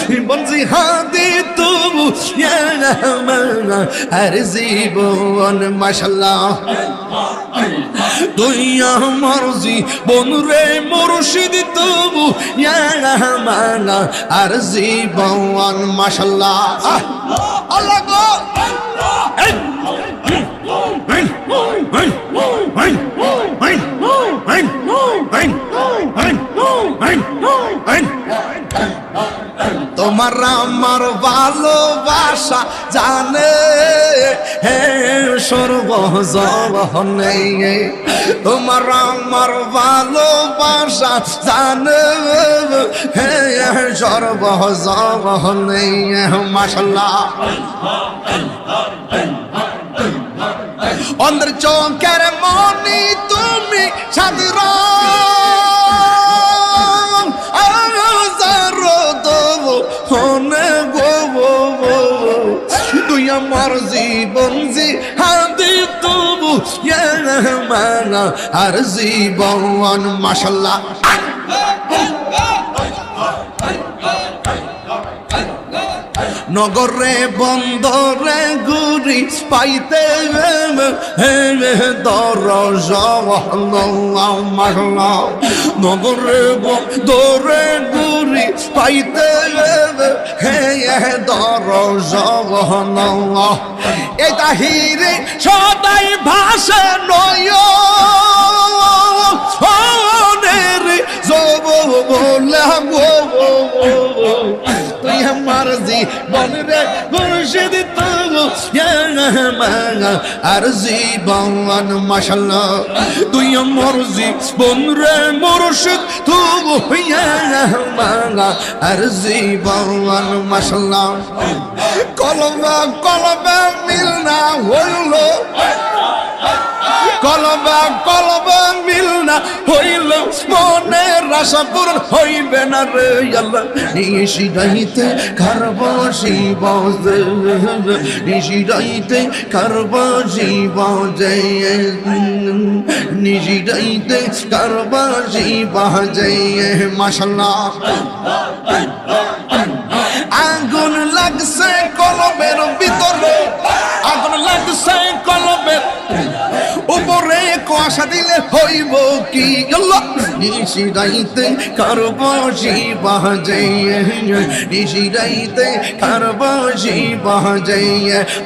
জীবন জিহাদি তবু আর জীবন মাশাআল্লাহ তুই আমার জীবন রে মুর্শিদ তবু আর জীবন মাশাআল্লাহ আল্লাহ গো তোমার আমার ভালোবাসা জানে হে সর্বজনে তোমার আমার ভালোবাসা জানে হে সর্বজনে মাশাআল্লাহ অন্তর চোখের মনি তুমি সাদর তুই আমার জীবন জিহাদি তবু আর জীবন মাশাআল্লাহ নগরে বন্দরে ঘুরি পাইতে নগরে বন্দরে ঘুরি পাইতে এটা হিরে সদাই ভাষা নয় তুই আমার জীবন রে মুর্শিদ তবু আর জীবন মাশাআল্লাহ তুই আমার জীবন রে মুর্শিদ তবু আর জীবন মাশাআল্লাহ কলবে কলবে মিল না হইল কলবে কলবে মিল না হইল মনের আশা পূরণ হইবে না রে আল্লাহ নিশিরাইতে কারবাসি বাজে নিশিরাইতে কারবাসি বাজে নিশিরাইতে কারবাসি বাজে মাশাআল্লাহ আগুন লাগছে কলবের ভিতরে আগুন লাগছে কলবের উপরে কুয়াশা দিলে হইব কি আল্লাহ নিশিরাইতে কারবাসি বাজে নিশিরাইতে কারবাসি বাজে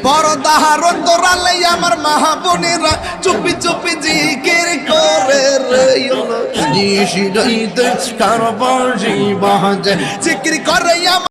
পর্দার অন্তরালে আমার মাহবুনেরা চুপি চুপি জিকির করে রে নিশিরাইতে কারবাসি বাজে জিকির করে